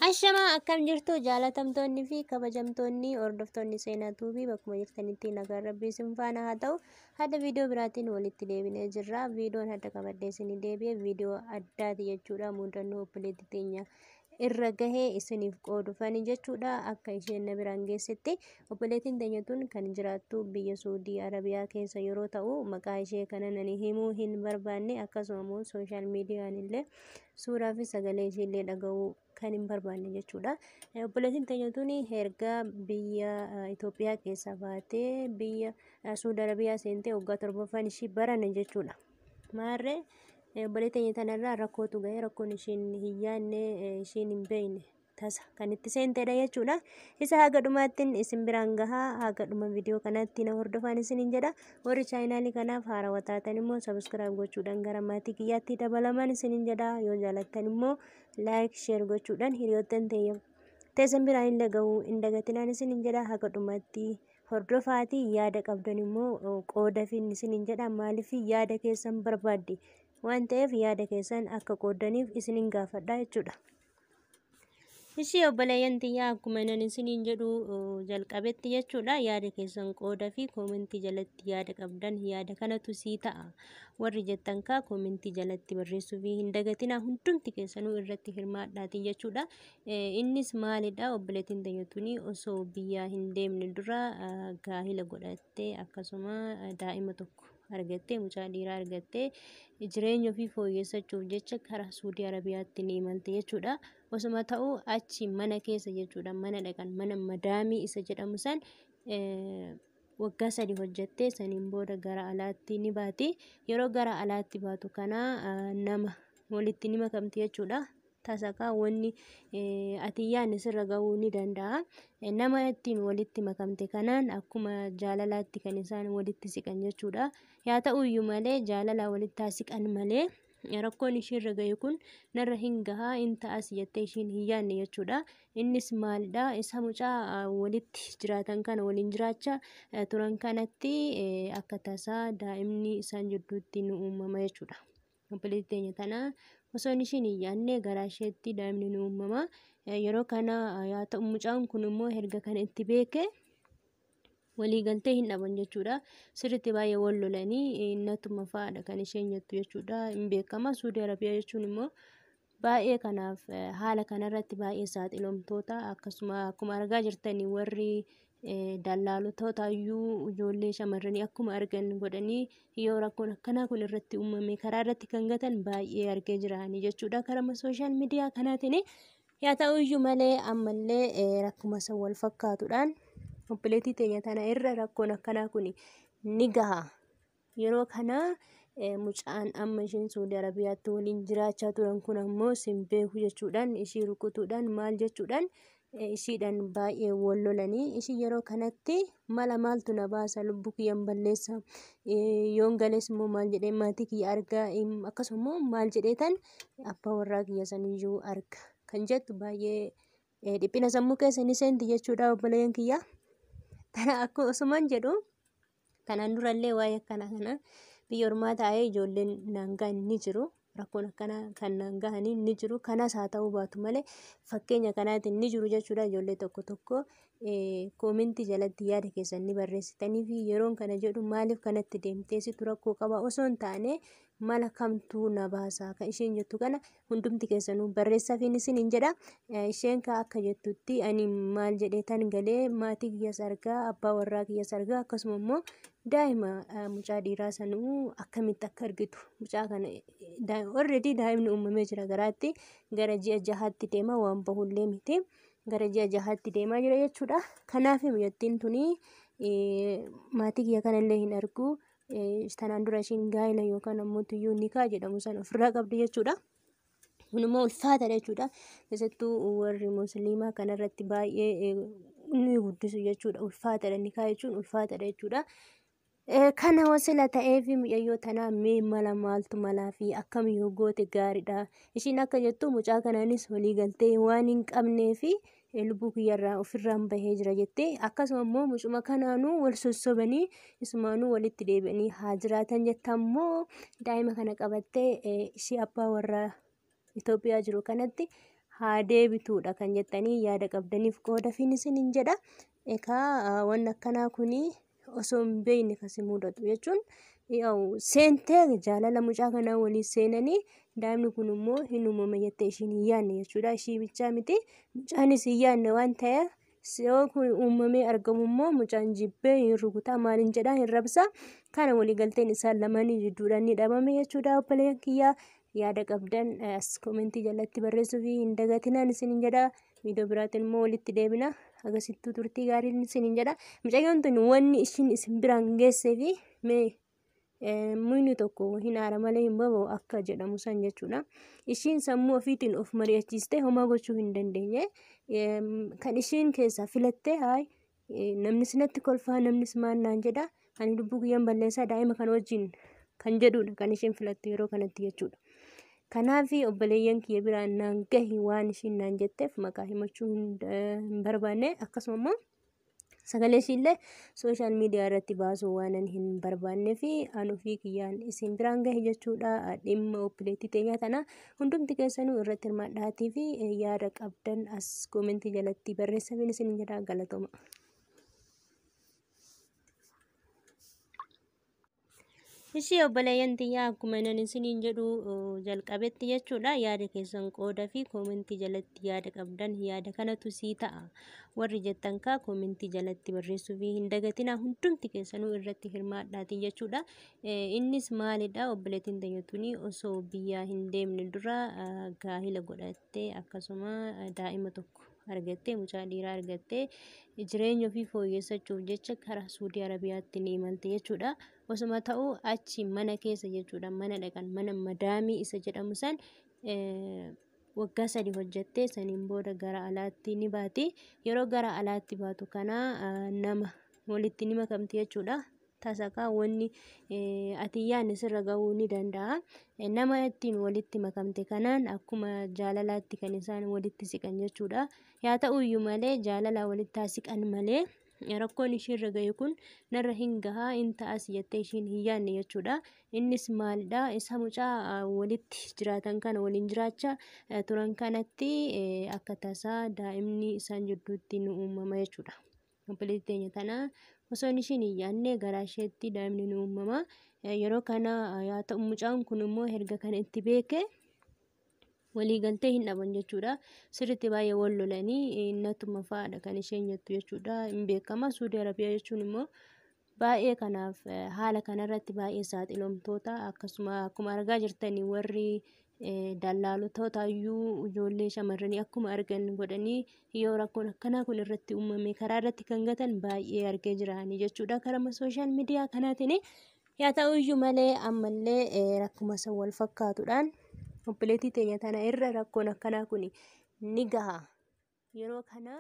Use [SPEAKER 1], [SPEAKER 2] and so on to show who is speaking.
[SPEAKER 1] Ashama akkam jirtu jaalatamtoonni fi kabajamtoonni hordoftoonni seenaatuu fi bakkuma jirtanitti nagaa rabbii isin faana haa ta'u. Hadda viidiyoo biraatiin walitti deebinee jirra. Viidiyoon hadda qabadhee isinii deebi'e viidiyoo addaati jechuudha. Mudannoo obboleettii teenya irra gahee isiniif qoodufani jechuudha. Akka isheen na biraan geessetti obboleettiin teenya tun kan jiraattu biyya Saudii Arabiyaa keessa yeroo ta'u, maqaa ishee kana nani himuu hin barbaanne, akkasuma sooshaal miidiyaan illee suuraa fi sagalee ishee illee dhaga'uu kan hin barbaanne jechuudha. Obboleettiin teenya tun erga biyya Itoophiyaa keessa baatee biyya Saudi Arabiyaa seentee waggaa 7ffaan ishii barana jechuudha. Maarree obboleettii teenya tanarraa rakkootu gahee, rakkoon ishiin hin yaadne ishiin hin beekne tasa kan itti seentedha jechuudha. Isa haga dhumaattiin isin biraan gahaa, haga dhuma viidiyoo kanatti na hordofaan isiniin jedha. Warri chaayinaalii kanaaf haarawaa taatan immoo sabiskiraayib gochuudhaan gara maatii kiyyaatti dabalaman isiniin jedha. Yoo jaalattan immoo laayik sheer gochuudhaan hiriyoottan teessan biraan illee gahuu hin dagatinaan isiniin jedha. Haga dhumaatti hordofaatii yaada qabdan immoo qoodafiin isiniin jedha. Maaliif yaada keessan barbaadde waan ta'eef yaada keessan akka qoodaniif isiniin gaafadha jechuudha. Ishii obboleeyyan tiyyaa akkuma nan isiniin jedhu jalqabetti jechuudha. Yaada keessan qooda fi koomentii jalatti yaada qabdan yaada kanatu sii ta'a warri jettan kaa koomentii jalatti barreessuu fi hin dagatina. Hundumti keessanuu irratti hirmaadhaatii jechuudha. Innis maalidha? Obboleettiin teenya tuni osoo biyyaa hin deemne dura gaa'ila godhattee akkasuma daa'ima tokko argattee, mucaa dhiiraa argattee jireenya ofii fooyyessachuuf jecha karaa Saudi Arabiyaatti ni imalte jechuudha. Osuma ta'u achi mana keessa jechuudha, mana dhaqan, mana madaamii isa jedhamu san waggaa 3 hojjettee saniin booda gara alaatti ni baati. Yeroo gara alaatti baatu kana nama walitti ni makamti jechuudha. Tasakaa wanni ati yaadne sirra gahuu ni danda'a. Nama ittiin walitti makamte kanaan akkuma jaalalaatti kan isaan walitti siqan jechuudha. Yaa ta'u iyyuu malee jaalala walitti siqan malee rakkoon ishiirra gahe kun narra hin gahaa hin ta'as jettee ishiin hin yaadne jechuudha. Innis maalidha? Isa mucaa walitti jiraatan kana waliin jiraachaa turan kanatti akka tasaa daa'imni isaan jidduutti ni uumama jechuudha. Obboleettii teenya tanaa osoo ishiin hin yaadne garaa isheetti daa'imni ni uumama. Yeroo kana yaa ta'u mucaan kun immoo erga kana itti beeke waliigaltee hin dhaban jechuudha. Sirriitti baay'ee wal lolanii innatuma fa'aadha kan isheen jettu jechuudha. Hin beekama. Saudi Arabiyaa jechuun immoo baay'ee kanaaf haala kanarratti baay'ee saaxilamtoota. Akkasuma akkuma argaa jirtanii warri dallaaltoota iyyuu ijoollee shamarranii akkuma argan godhanii yoo rakkoon akkanaa kun irratti uumame karaa irratti kan gatan baay'ee argee jiranii jechuudha. Karaa sooshaal miidiyaa kanaatiin yaa ta'u iyyuu malee ammallee rakkuma san wal fakkaatuudhaan obboleettii teenya tana irra rakkoon akkanaa kun ni gaha. Yeroo kana mucaan amma isheen Saudi Arabiyaatti waliin jiraachaa turan kun ammoo sin beeku jechuudhaan ishii rukutuudhaan maal jechuudhaan ishiidhaan baay'ee wal lolanii. Ishii yeroo kanatti mala maaltu na baasa, lubbuu kiyyan balleessa, yoon galees immoo maal jedhee maatii kiyya argaa, akkasuma maal jedheetan abbaa warraa kiyya saniyyuu arga kan jettu baay'ee dhiphina sammuu keessa ni seenti jechuudha obboleeyyan kiyya. Tana akkuma osumaan jedhu kanaan durallee waa'ee akkana kana biyya ormaa taa'ee ijoolleen naangaan ni jiru. Rakkoon akkana kan naangahanii ni jiru. Kanas haa ta'uu baatu malee fakkeenya kanaatiin ni jiru jechuudha. Ijoollee tokko tokko koomentii jalatti yaada keessan ni barreessitanii fi yeroon kana jedhu maaliif kanatti deemtee situ rakkoo qaba osoo hin taane mala kamtuu na baasa kan isheen jettu kana hundumti keessanuu barreessaa fi isin hin jedha. Isheen ka akka jettutti ani maal jedheetan galee maatii kiyyas argaa, abbaa warraa kiyyas argaa, akkasuma immoo daa'ima mucaa dhiiraa sanuu akkamitti akka argitu mucaa kana already daa'imni uumamee jira garaatti gara ji'a 6tti deema waan bahullee miti gara ji'a 6tti deemaa jira jechuudha. Kanaaf mucattiin tuni maatii kiyya kanallee hin argu. Tanaan dura ishiin gaa'ila yookaan ammoo tuyyuu nikaa jedhamu san ofirraa qabdi jechuudha. Kun immoo ulfaataadha jechuudha. Keessattuu warri musliimaa kanarratti baay'ee ni guddisu jechuudha. Ulfaataadha, nikaa jechuun ulfaataadha jechuudha. Kana wasila ta'eef mucayyoo tanaa mee mala maaltu malaa fi akkam yoo goote gaariidha. Ishiin akka jettu mucaa kanaanis walii galtee waan hin qabnee fi lubbuu kiyyarraa ofirraan bahee jira jettee akkasuma immoo mucuma kanaanuu wal sossobanii isumaanuu walitti deebi'anii haa jiraatan jetta immoo daa'ima kana qabattee ishii abbaa warraa Itoophiyaa jiru kanatti haa deebituudha kan jettanii yaada qabdaniif qooda finisiniin jedha. Egaa waan akkanaa kuni osoo hin beekne kasi mudatu jechuun seentee jaalala mucaa kanaa waliin seenanii daa'imni kun immoo hin uumama jettee ishiin hin yaadne jechuudha. Ishii bichaa miti mucaanis hin yaadne waan ta'eef yoo kun uumamee argamu immoo mucaan jibbee hin rukutaa maaliin jedhaa hin rabsa. Kana waliigalteen isaan lamaanii jidduudhaan ni dhabame jechuudha. Obboleeyyan kiyyaa yaada qabdan as komentii jalatti barreessuu fi hin dagatinaan isiniin jedha. Viidiyoo biraatiin immoo walitti deebina. Agarsiistuu turtii gaarii isiniin jedha. Mucayyoon tun wanni ishiin isin biraan geessee fi muyni tokko hin aara malee hin baba'u akka jedhamu san jechuudha. Ishiin sammuu ofiitiin of mari'achiistee homaa gochuu hin dandeenye. Kan ishiin keessaa filattee namni sinatti kolfaa namnis maannaan jedha. Ani lubbuu kiyyaan balleessaa daa'ima kan wajjin kan jedhudha kan ishiin filatte yeroo kanatti jechuudha. Kanaaf obboleeyyan kiyya biraan naan gahi waan ishiin naan jetteef maqaa himachuu hin barbaanne akkasuma immoo sagalee ishiillee sooshaal miidiyaa irratti baasuu waan hin barbaannee fi anuu fi kiyyaan isin biraan gahi jechuudha. Dhimma obboleettii teenyaa tana hundumti keessanuu irratti hirmaadhaatii fi yaada qabdan as komentii jalatti barreessaa isin jedha. Galatoomaa. Ishii obboleeyyan tiyyaa akkuma nan isiniin jedhu jalqabetti jechuudha. Yaada keessan qooda fi komentii jalatti yaada qabdan yaada kanatu sii ta'a warri jettan kaa komentii jalatti barreessuu fi hin dagatinaa hundumti keessanuu irratti hirmaadhaatii jechuudha. Innis maalidha obboleettiin teenyatuni osoo biyyaa hin deemne dura gaahila godhattee akkasuma daa'ima tokko argattee mucaa dhiiraa argattee jireenya ofii fooyyessachuuf jecha karaa Suudii Arabiyaatti ni imalte jechuudha. Osuma ta'uu achi mana keessa jechuudha mana dhaqan mana madaamii isa jedhamu san waggaa 3 hojjettee saniin booda gara alaatti ni baati. Yeroo gara alaatti baatu kana nama walitti ni makamti jechuudha. Tasakaa wanni ati yaadne sirra gahuu ni danda'a. Nama ittiin walitti makamte kanaan akkuma jaalalaatti kan isaan walitti siqan jechuudha. Yaa ta'u iyyuu malee jaalala walitti siqan malee rakkoon ishiirra gahe kun narra hin gahaa hin ta'as jettee ishiin hin yaadne jechuudha. Innis maalidha isa mucaa walitti jiraatan kana waliin jiraachaa turan kanatti akka tasaa daa'imni isaan jidduutti ni uumama jechuudha. Obboleettii teenya tana osoo ishiin hin yaadne garaa isheetti daa'imni ni uumama. Yeroo kana yaa ta'u mucaan kun immoo erga kana itti beeke waliigaltee hin dhaban jechuudha. Sirriitti baay'ee wal lolanii innatuma fa'aadha kan isheen jettu jechuudha. Hin beekama. Suudii Arabiyaa jechuun immoo baay'ee kanaaf haala kanarratti baay'ee saaxilamtoota akkasuma akkuma argaa jirtanii warri dallaaltoota iyyuu ijoollee shamarranii akkuma argan godhanii yoo rakkoon akkanaa kun irratti uumame karaa irratti kan gatan baay'ee argee jiranii jechuudha. Karaa sooshaal miidiyaa kanaatiin yaa ta'u iyyuu malee ammallee rakkuma san wal fakkaatuudhaan obboleettii teenya tana irra rakkoon akkanaa kun ni gaha. Yeroo kana